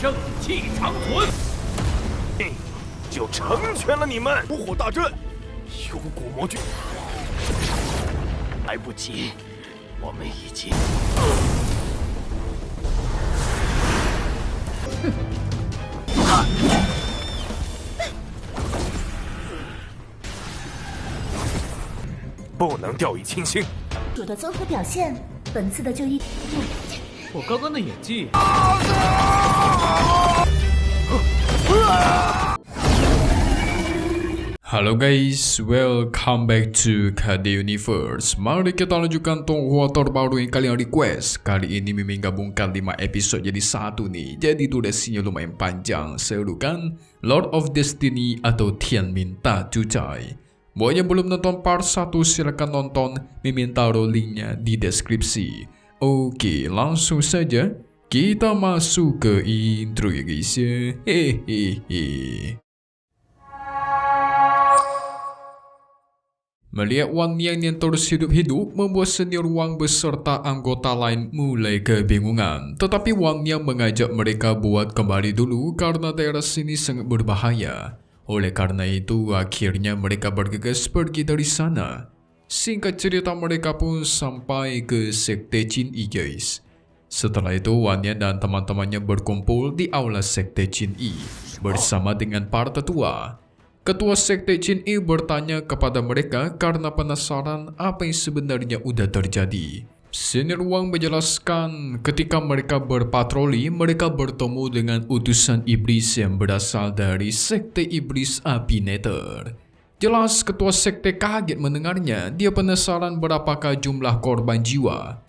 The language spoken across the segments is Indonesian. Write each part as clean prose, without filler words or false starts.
盛气长存。就成全了你们！火火大阵，有古魔君，来不及，我们已经。不能掉以轻心。主的综合表现，本次的就医。我刚刚的演技。Halo guys, welcome back to KD Universe. Mari kita lanjutkan tonghua terbaru yang kalian request. Kali ini Mimin gabungkan 5 episode jadi satu nih. Jadi durasinya lumayan panjang. Seru kan? Lord of Destiny atau Tianmin Ta Cucai. Buat yang belum nonton part 1 silahkan nonton. Mimin taruh linknya di deskripsi. Oke, langsung saja kita masuk ke intro ya guys ya. Hehehe. Melihat Wang Nian yang terus hidup-hidup membuat senior Wang beserta anggota lain mulai kebingungan. Tetapi Wang Nian mengajak mereka buat kembali dulu karena daerah sini sangat berbahaya. Oleh karena itu akhirnya mereka bergegas pergi dari sana. Singkat cerita mereka pun sampai ke Sekte Qin Yi guys. Setelah itu Wang Nian dan teman-temannya berkumpul di aula Sekte Qin Yi bersama dengan para tetua. Ketua Sekte Qin Yi bertanya kepada mereka karena penasaran apa yang sebenarnya udah terjadi. Senior Wang menjelaskan ketika mereka berpatroli, mereka bertemu dengan utusan iblis yang berasal dari Sekte Iblis Api Nether. Jelas ketua sekte kaget mendengarnya, dia penasaran berapakah jumlah korban jiwa.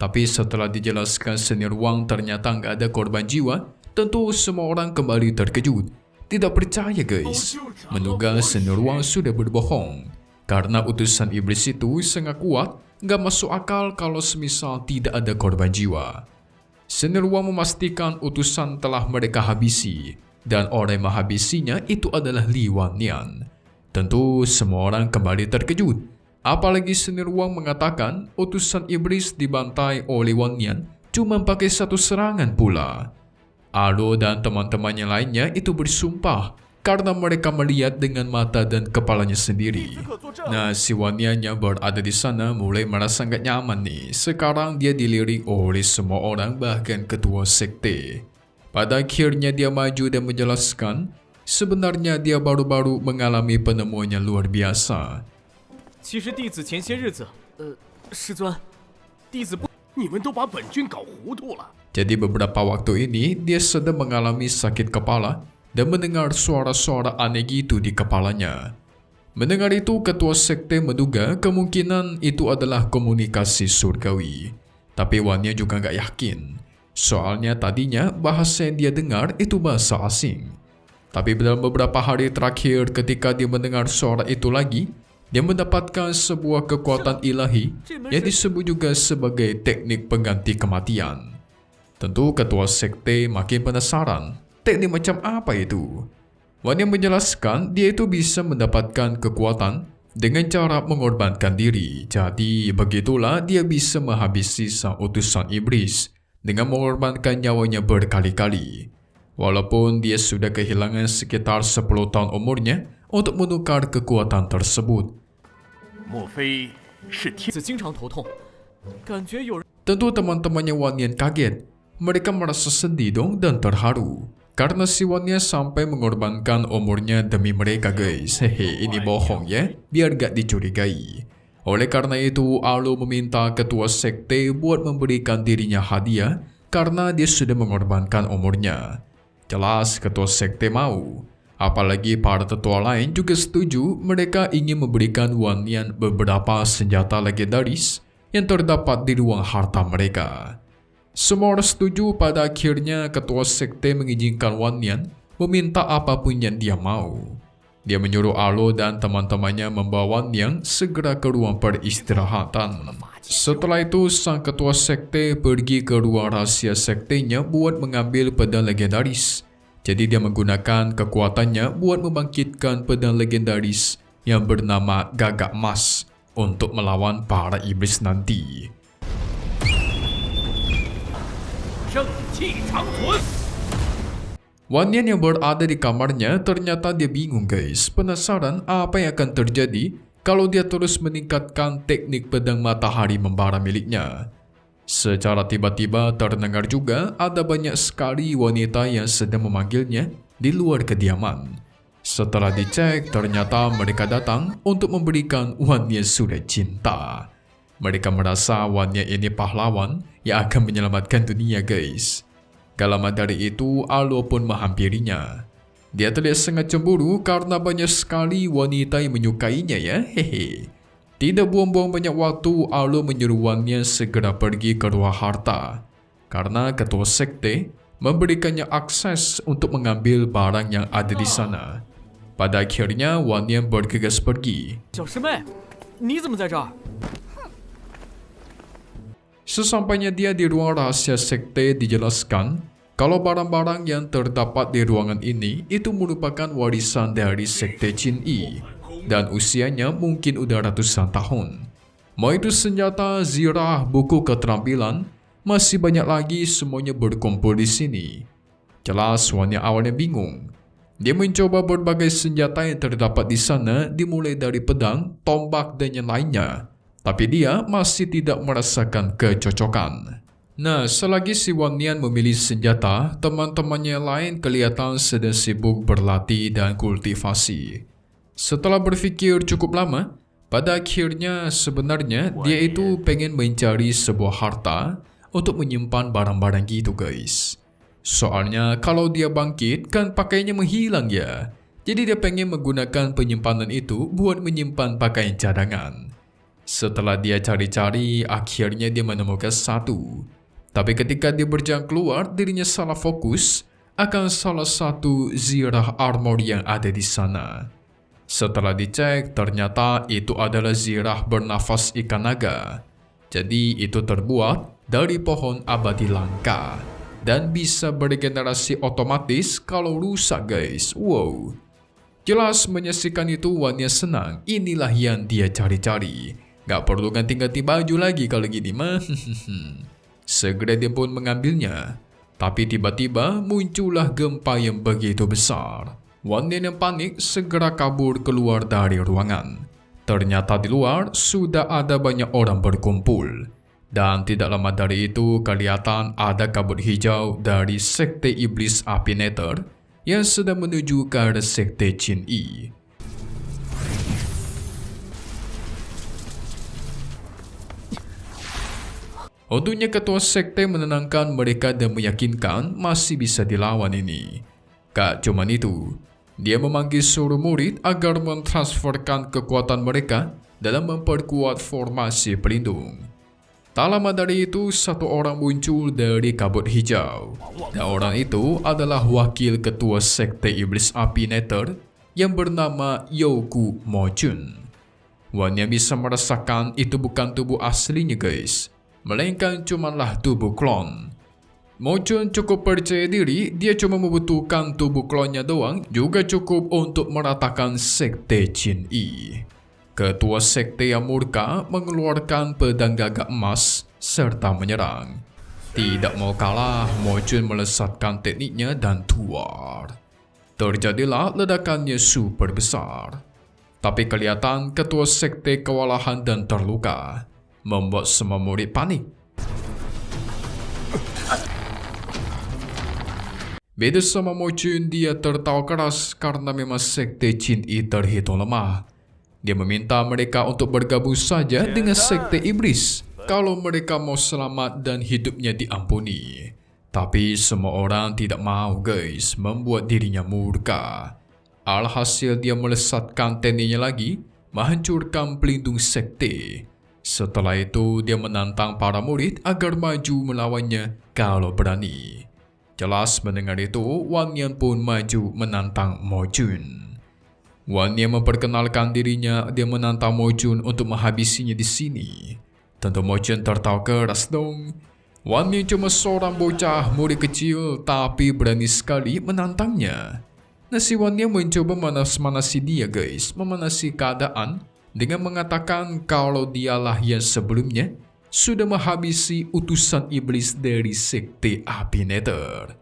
Tapi setelah dijelaskan senior Wang ternyata nggak ada korban jiwa, tentu semua orang kembali terkejut. Tidak percaya guys, menduga senior Wang sudah berbohong. Karena utusan iblis itu sangat kuat, nggak masuk akal kalau semisal tidak ada korban jiwa. Senior Wang memastikan utusan telah mereka habisi, dan orang yang menghabisinya itu adalah Li Wannian. Tentu semua orang kembali terkejut. Apalagi senior Wang mengatakan utusan iblis dibantai oleh Wannian cuma pakai satu serangan pula. Alo dan teman-temannya lainnya itu bersumpah karena mereka melihat dengan mata dan kepalanya sendiri. Nah, si Wanniannya berada di sana mulai merasa nggak nyaman nih. Sekarang dia dilirik oleh semua orang, bahkan ketua sekte. Pada akhirnya dia maju dan menjelaskan sebenarnya dia baru-baru mengalami penemuan yang luar biasa. 其实弟子前些日子，师尊，弟子不，你们都把本君搞糊涂了。 Jadi beberapa waktu ini dia sedang mengalami sakit kepala dan mendengar suara-suara aneh gitu di kepalanya. Mendengar itu ketua sekte menduga kemungkinan itu adalah komunikasi surgawi. Tapi Wannya juga nggak yakin. Soalnya tadinya bahasa yang dia dengar itu bahasa asing. Tapi dalam beberapa hari terakhir ketika dia mendengar suara itu lagi, dia mendapatkan sebuah kekuatan ilahi yang disebut juga sebagai teknik pengganti kematian. Tentu ketua sekte makin penasaran, teknik macam apa itu? Wan yang menjelaskan dia itu bisa mendapatkan kekuatan dengan cara mengorbankan diri. Jadi begitulah dia bisa menghabisi sang utusan iblis dengan mengorbankan nyawanya berkali-kali. Walaupun dia sudah kehilangan sekitar 10 tahun umurnya untuk menukar kekuatan tersebut. Tentu teman-temannya Wannian kaget. Mereka merasa sedih dong dan terharu. Karena si Wannian sampai mengorbankan umurnya demi mereka guys. Hehe, ini bohong ya, biar gak dicurigai. Oleh karena itu, Alo meminta ketua sekte buat memberikan dirinya hadiah karena dia sudah mengorbankan umurnya. Jelas ketua sekte mau. Apalagi para tetua lain juga setuju, mereka ingin memberikan Wannian beberapa senjata legendaris yang terdapat di ruang harta mereka. Semua orang setuju. Pada akhirnya ketua sekte mengizinkan Wannian meminta apapun yang dia mau. Dia menyuruh Alo dan teman-temannya membawa Wannian segera ke ruang peristirahatan. Setelah itu sang ketua sekte pergi ke ruang rahasia sektenya buat mengambil pedang legendaris. Jadi dia menggunakan kekuatannya buat membangkitkan pedang legendaris yang bernama Gagak Emas untuk melawan para iblis nanti. 盛气长存。 Wan Nian yang berada di kamarnya ternyata dia bingung guys, penasaran apa yang akan terjadi kalau dia terus meningkatkan teknik pedang matahari membara miliknya. Secara tiba-tiba terdengar juga ada banyak sekali wanita yang sedang memanggilnya di luar kediaman. Setelah dicek ternyata mereka datang untuk memberikan Wan Nian surat cinta. Mereka merasa Wan Nian ini pahlawan yang akan menyelamatkan dunia guys. Gak lama dari itu, Alo pun menghampirinya. Dia terlihat sangat cemburu karena banyak sekali wanita yang menyukainya ya, hehe. Tidak buang-buang banyak waktu, Alo menyuruh Wan Nian segera pergi ke ruang harta. Karena ketua sekte memberikannya akses untuk mengambil barang yang ada di sana. Pada akhirnya, Wan Nian bergegas pergi. 小师妹，你怎么在这儿？ Sesampainya dia di ruang rahasia sekte dijelaskan kalau barang-barang yang terdapat di ruangan ini itu merupakan warisan dari sekte Qin Yi dan usianya mungkin udah ratusan tahun. Mau itu senjata, zirah, buku keterampilan, masih banyak lagi semuanya berkumpul di sini. Jelas Wan Nian awalnya bingung. Dia mencoba berbagai senjata yang terdapat di sana dimulai dari pedang, tombak dan yang lainnya. Tapi dia masih tidak merasakan kecocokan. Nah, selagi si Wan Nian memilih senjata, teman-temannya lain kelihatan sedang sibuk berlatih dan kultivasi. Setelah berpikir cukup lama, pada akhirnya sebenarnya dia itu pengen mencari sebuah harta untuk menyimpan barang-barang gitu guys. Soalnya kalau dia bangkit kan pakaiannya menghilang ya. Jadi dia pengen menggunakan penyimpanan itu buat menyimpan pakaian cadangan. Setelah dia cari-cari, akhirnya dia menemukan satu. Tapi ketika dia berjalan keluar, dirinya salah fokus akan salah satu zirah armor yang ada di sana. Setelah dicek, ternyata itu adalah zirah bernafas ikan naga. Jadi itu terbuat dari pohon abadi langka dan bisa beregenerasi otomatis kalau rusak guys. Wow. Jelas menyaksikan itu Wan Nian senang. Inilah yang dia cari-cari. Gak perlu ganti-ganti baju lagi kalau gini mah. Segera dia pun mengambilnya. Tapi tiba-tiba muncullah gempa yang begitu besar. Wan Nian yang panik segera kabur keluar dari ruangan. Ternyata di luar sudah ada banyak orang berkumpul. Dan tidak lama dari itu kelihatan ada kabut hijau dari sekte iblis api Nether yang sedang menuju ke arah sekte Qin Yi. Untungnya ketua sekte menenangkan mereka dan meyakinkan masih bisa dilawan ini. Gak cuman itu, dia memanggil seluruh murid agar mentransferkan kekuatan mereka dalam memperkuat formasi pelindung. Tak lama dari itu, satu orang muncul dari kabut hijau. Dan orang itu adalah wakil ketua sekte iblis api Nether yang bernama Youku Mojun. Wan Nian bisa merasakan itu bukan tubuh aslinya guys, melainkan cumanlah tubuh klon. Mojun cukup percaya diri, dia cuma membutuhkan tubuh klonnya doang, juga cukup untuk meratakan sekte Qin Yi. Ketua sekte yang murka mengeluarkan pedang gagak emas serta menyerang. Tidak mau kalah, Mojun melesatkan tekniknya dan tuar. Terjadilah ledakannya super besar. Tapi kelihatan ketua sekte kewalahan dan terluka, membuat semua murid panik. Beda sama Mojun, dia tertawa keras karena memang sekte Qin Yi terhitung lemah. Dia meminta mereka untuk bergabung saja dengan sekte iblis kalau mereka mau selamat dan hidupnya diampuni. Tapi semua orang tidak mau guys, membuat dirinya murka. Alhasil dia melesatkan tekniknya lagi, menghancurkan pelindung sekte. Setelah itu dia menantang para murid agar maju melawannya kalau berani. Jelas mendengar itu, Wan Nian pun maju menantang Mojun. Wan Nian memperkenalkan dirinya, dia menantang Mojun untuk menghabisinya di sini. Tentu Mojun tertawa keras dong. Wan Nian cuma seorang bocah murid kecil tapi berani sekali menantangnya. Nah, si Wan Nian mencoba manas-manasi dia guys, memanasi keadaan dengan mengatakan kalau dialah yang sebelumnya sudah menghabisi utusan iblis dari sekte api Nether.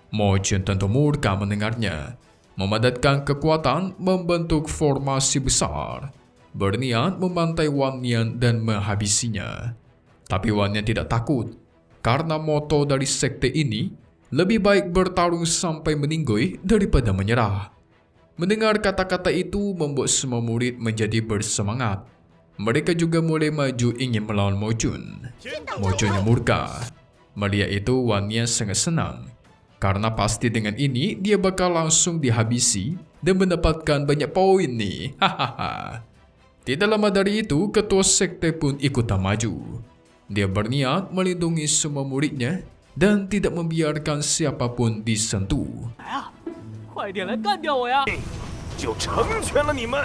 Mo Chun tentu murka mendengarnya, memadatkan kekuatan membentuk formasi besar, berniat membantai Wan Nian dan menghabisinya. Tapi Wan Nian tidak takut, karena moto dari sekte ini, lebih baik bertarung sampai meninggoy daripada menyerah. Mendengar kata-kata itu membuat semua murid menjadi bersemangat. Mereka juga mulai maju ingin melawan Mo Chun. Mo Chun yang murka. Melihat itu Wan Nian sangat senang, karena pasti dengan ini dia bakal langsung dihabisi dan mendapatkan banyak poin nih. Hahaha. Tidak lama dari itu, ketua sekte pun ikutan maju. Dia berniat melindungi semua muridnya dan tidak membiarkan siapapun disentuh. 快点来干掉我呀！ 就成全了你们。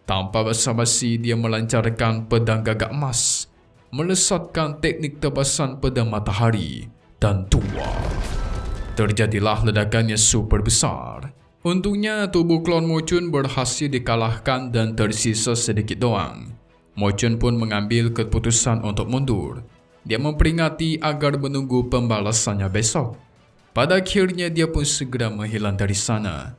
Tanpa basa-basi dia melancarkan pedang gagak emas, melesatkan teknik tebasan pedang matahari, dan tua. Terjadilah ledakan yang super besar. Untungnya tubuh klon Mo Chun berhasil dikalahkan dan tersisa sedikit doang. Mo Chun pun mengambil keputusan untuk mundur. Dia memperingati agar menunggu pembalasannya besok. Pada akhirnya dia pun segera menghilang dari sana.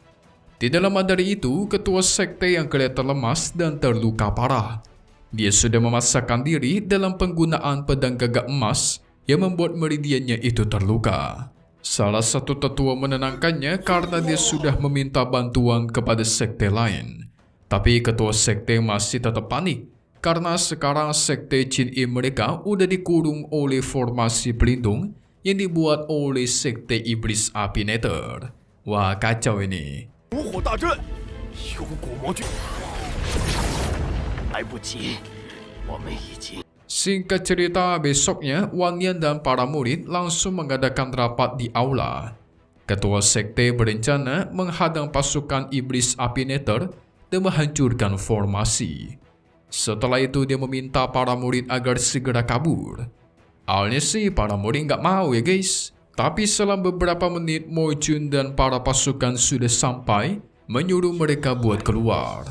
Tidak lama dari itu, ketua sekte yang kelihatan lemas dan terluka parah. Dia sudah memaksakan diri dalam penggunaan pedang gagak emas yang membuat meridiannya itu terluka. Salah satu tetua menenangkannya karena dia sudah meminta bantuan kepada sekte lain. Tapi ketua sekte masih tetap panik karena sekarang sekte Qin Yi mereka udah dikurung oleh formasi pelindung yang dibuat oleh sekte iblis api Nether. Wah, kacau ini. 五火大阵，有古魔军，来不及，我们已经。 Singkat cerita, besoknya Wan Nian dan para murid langsung mengadakan rapat di aula. Ketua sekte berencana menghadang pasukan iblis api Nether dan menghancurkan formasi. Setelah itu dia meminta para murid agar segera kabur. Awalnya sih para murid nggak mau ya guys. Tapi selang beberapa menit Mo Chun dan para pasukan sudah sampai, menyuruh mereka buat keluar.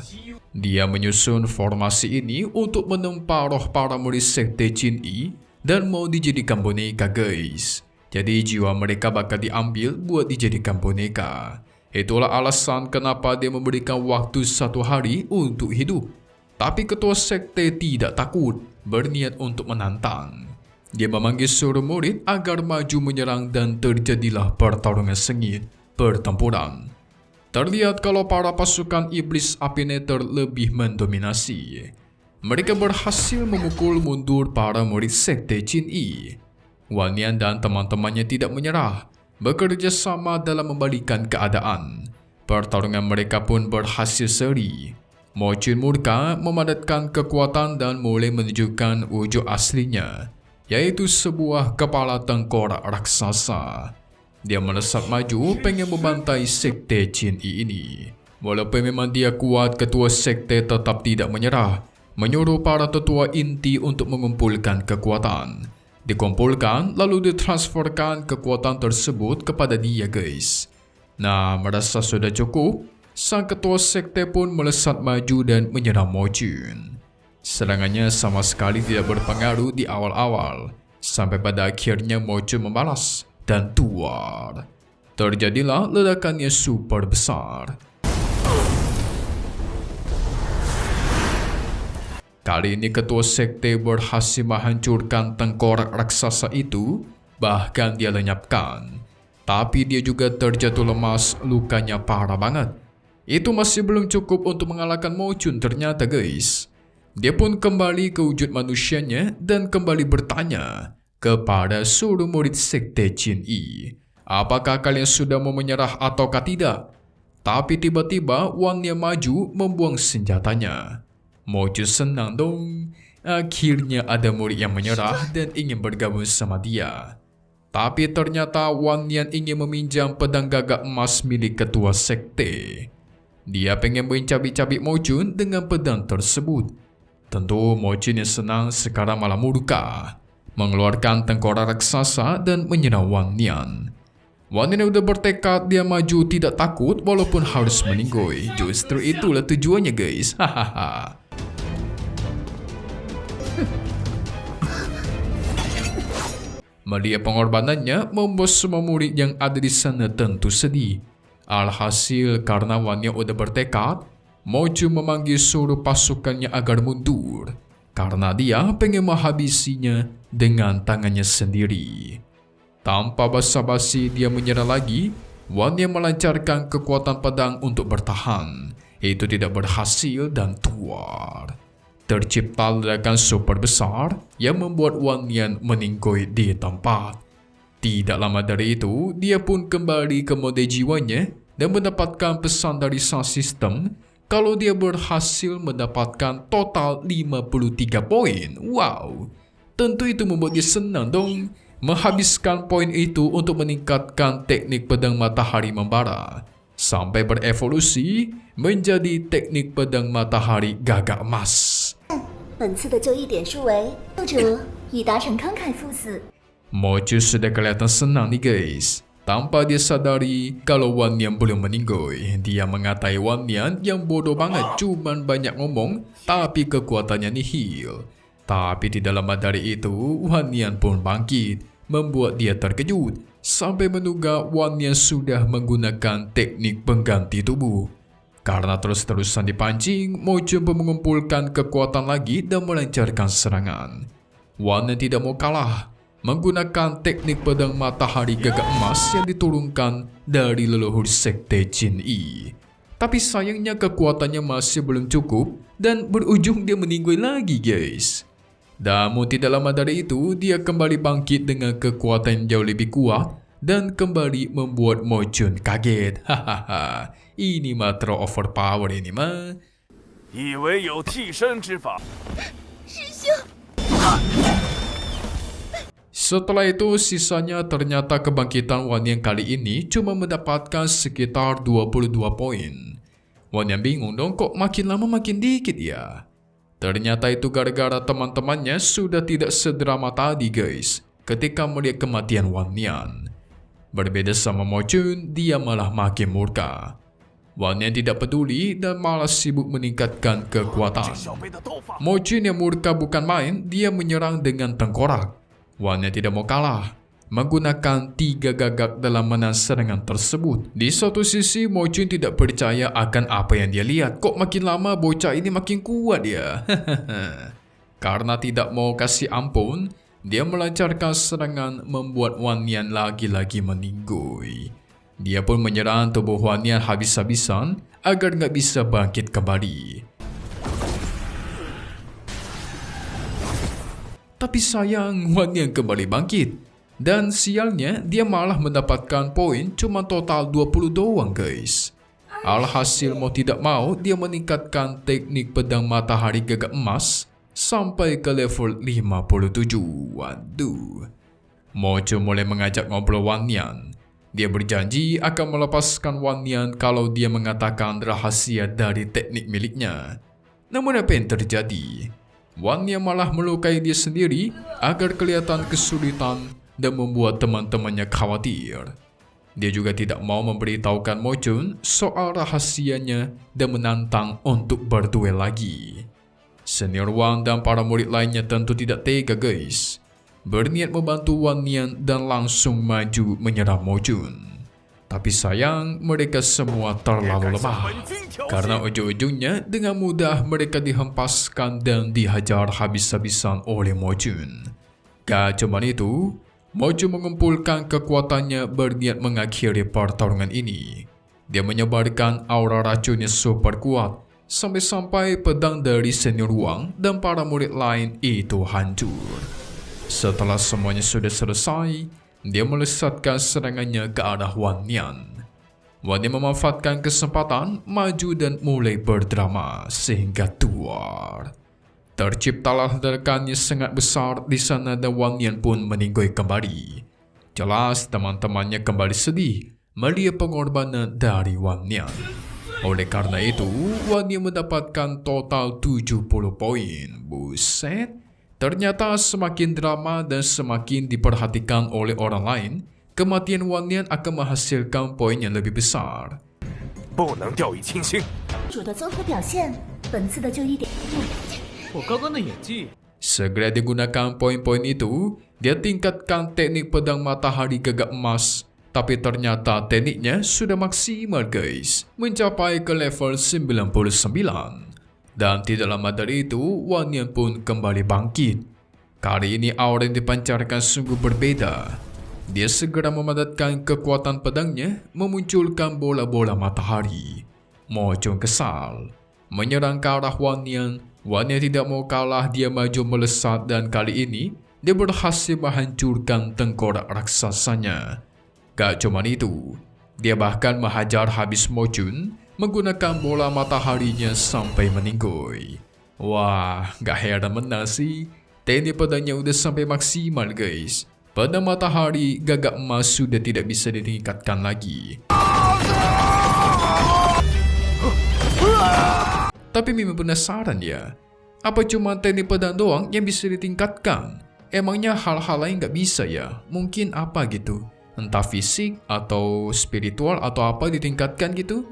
Dia menyusun formasi ini untuk menempa roh para murid sekte Qin Yi dan mau dijadikan boneka guys. Jadi jiwa mereka bakal diambil buat dijadikan boneka. Itulah alasan kenapa dia memberikan waktu 1 hari untuk hidup. Tapi ketua sekte tidak takut, berniat untuk menantang. Dia memanggil seluruh murid agar maju menyerang dan terjadilah pertarungan sengit, pertempuran. Terlihat kalau para pasukan iblis api Nether lebih mendominasi. Mereka berhasil memukul mundur para murid sekte Qin Yi. Wan Nian dan teman-temannya tidak menyerah, bekerja sama dalam membalikan keadaan. Pertarungan mereka pun berhasil seri. Mo Chun murka memadatkan kekuatan dan mulai menunjukkan wujud aslinya, yaitu sebuah kepala tengkorak raksasa. Dia melesat maju pengen membantai sekte Qin Yi ini. Walaupun memang dia kuat, ketua sekte tetap tidak menyerah, menyuruh para tetua inti untuk mengumpulkan kekuatan. Dikumpulkan lalu ditransferkan kekuatan tersebut kepada dia guys. Nah, merasa sudah cukup, sang ketua sekte pun melesat maju dan menyerang Mo Chun. Serangannya sama sekali tidak berpengaruh di awal-awal, sampai pada akhirnya Mo Chun membalas dan tuar. Terjadilah ledakan yang super besar. Kali ini ketua sekte berhasil menghancurkan tengkorak raksasa itu, bahkan dia lenyapkan. Tapi dia juga terjatuh lemas, lukanya parah banget. Itu masih belum cukup untuk mengalahkan Mo Chun ternyata guys. Dia pun kembali ke wujud manusianya dan kembali bertanya kepada seluruh murid sekte Qin Yi, apakah kalian sudah mau menyerah ataukah tidak? Tapi tiba-tiba Wan Nian maju membuang senjatanya. Mo Chun senang dong. Akhirnya ada murid yang menyerah dan ingin bergabung sama dia. Tapi ternyata Wan Nian ingin meminjam pedang gagak emas milik ketua sekte. Dia pengen mencabik-cabik Mo Chun dengan pedang tersebut. Tentu Mo Chun yang senang sekarang malah murka, mengeluarkan tengkorak raksasa dan menyerang Wan Nian. Wan Nian udah bertekad dia maju tidak takut walaupun harus meninggoy. Justru itulah tujuannya guys. Hahaha. Melihat pengorbanannya membuat semua murid yang ada di sana tentu sedih. Alhasil karena Wan Nian udah bertekad, Mo Jun memanggil seluruh pasukannya agar mundur. Karena dia pengen menghabisinya dengan tangannya sendiri. Tanpa basa-basi dia menyerah lagi. Wan Nian melancarkan kekuatan pedang untuk bertahan. Itu tidak berhasil dan tuar. Tercipta ledakan super besar yang membuat Wan Nian meninggoy di tempat. Tidak lama dari itu, dia pun kembali ke mode jiwanya dan mendapatkan pesan dari sang sistem kalau dia berhasil mendapatkan total 53 poin. Wow, tentu itu membuat dia senang dong. Menghabiskan poin itu untuk meningkatkan teknik pedang matahari membara sampai berevolusi menjadi teknik pedang matahari gagak emas. 本次的就义点数为作者已达成慷慨赴死。 Mo Jun sudah kelihatan senang nih guys. Tanpa dia sadari kalau Wan Nian belum meninggoy. Dia mengatai Wan Nian yang bodoh banget, cuman banyak ngomong tapi kekuatannya nihil. Tapi tidak lama dari itu Wan Nian pun bangkit, membuat dia terkejut sampai menduga Wan Nian sudah menggunakan teknik pengganti tubuh. Karena terus-terusan dipancing, Mo Jun pun mengumpulkan kekuatan lagi dan melancarkan serangan. Wan Nian tidak mau kalah, menggunakan teknik pedang matahari gagak emas yang diturunkan dari leluhur sekte Jin Yi. Tapi sayangnya kekuatannya masih belum cukup dan berujung dia meninggoy lagi guys. Namun tidak lama dari itu, dia kembali bangkit dengan kekuatan jauh lebih kuat dan kembali membuat Mo Jun kaget. Hahaha, ini mah terlalu overpower ini mah. 以为有替身之法， Setelah itu sisanya ternyata kebangkitan Wan Nian kali ini cuma mendapatkan sekitar 22 poin. Wan Nian bingung dong, kok makin lama makin dikit ya. Ternyata itu gara-gara teman-temannya sudah tidak sedrama tadi guys ketika melihat kematian Wan Nian. Berbeda sama Mo Jun, dia malah makin murka. Wan Nian tidak peduli dan malah sibuk meningkatkan kekuatan. 小辈的斗法， Mo Jun yang murka bukan main, dia menyerang dengan tengkorak. Wan Nian tidak mau kalah, menggunakan 3 gagak dalam menang serangan tersebut. Di satu sisi, Mo Jun tidak percaya akan apa yang dia lihat. Kok makin lama bocah ini makin kuat ya? Karena tidak mau kasih ampun, dia melancarkan serangan membuat Wan Nian lagi-lagi meninggoy. Dia pun menyerang tubuh Wan Nian habis-habisan agar nggak bisa bangkit kembali. Tapi sayang, Wan Nian kembali bangkit. Dan sialnya, dia malah mendapatkan poin cuma total 20 doang guys. Alhasil mau tidak mau, dia meningkatkan teknik pedang matahari gagak emas sampai ke level 57. Waduh. Mo Jun mulai mengajak ngobrol Wan Nian. Dia berjanji akan melepaskan Wan Nian kalau dia mengatakan rahasia dari teknik miliknya. Namun apa yang terjadi? Wan Nian malah melukai dia sendiri agar kelihatan kesulitan dan membuat teman-temannya khawatir. Dia juga tidak mau memberitahukan Mo Jun soal rahasianya dan menantang untuk berduel lagi. Senior Wang dan para murid lainnya tentu tidak tega guys. Berniat membantu Wan Nian dan langsung maju menyerang Mo Jun. Tapi sayang, mereka semua terlalu lemah. Karena ujung-ujungnya dengan mudah mereka dihempaskan dan dihajar habis-habisan oleh Mo Jun. Gak cuma itu, Mo Jun mengumpulkan kekuatannya berniat mengakhiri pertarungan ini. Dia menyebarkan aura racunnya super kuat sampai-sampai pedang dari senior Wang dan para murid lain itu hancur. Setelah semuanya sudah selesai, dia melesatkan serangannya ke arah Wan Nian. Wan Nian memanfaatkan kesempatan maju dan mulai berdrama sehingga tuar. Terciptalah ledakannya sangat besar di sana dan Wan Nian pun meninggoy kembali. Jelas teman-temannya kembali sedih melihat pengorbanan dari Wan Nian. Oleh karena itu, Wan Nian mendapatkan total 70 poin. Buset. Ternyata semakin drama dan semakin diperhatikan oleh orang lain, kematian Wan Nian akan menghasilkan poin yang lebih besar. 不能掉以轻心。主的综合表现，本次的就1点。我刚刚的演技， Segera digunakan poin-poin itu, dia tingkatkan teknik pedang matahari gagak emas. Tapi ternyata tekniknya sudah maksimal guys, mencapai ke level 99. Dan tidak lama dari itu, Wan Nian pun kembali bangkit. Kali ini aura yang dipancarkan sungguh berbeda. Dia segera memadatkan kekuatan pedangnya, memunculkan bola-bola matahari. Mojong kesal, menyerang ke arah Wan Nian. Wan Nian tidak mau kalah, dia maju melesat dan kali ini dia berhasil menghancurkan tengkorak raksasanya. Gak cuma itu, dia bahkan menghajar habis Mo Chun menggunakan bola mataharinya sampai meninggoy. Wah, gak heran menang sih. Teknik pedangnya udah sampai maksimal guys. Pedang matahari gagak emas sudah tidak bisa ditingkatkan lagi. Tapi Mimin penasaran ya, apa cuma teknik pedang doang yang bisa ditingkatkan? Emangnya hal-hal lain gak bisa ya? Mungkin apa gitu? Entah fisik atau spiritual atau apa ditingkatkan gitu?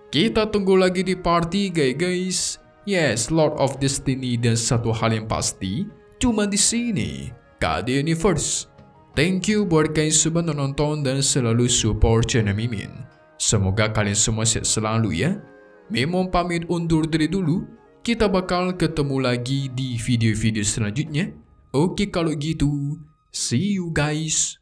Kita tunggu lagi di part 3 guys. Yes, Lord of Destiny, dan satu hal yang pasti, cuma di sini, KD Universe. Thank you buat kalian semua nonton dan selalu support channel Mimin. Semoga kalian semua sehat selalu ya. Mimin pamit undur diri dulu. Kita bakal ketemu lagi di video-video selanjutnya. Oke kalau gitu, see you guys.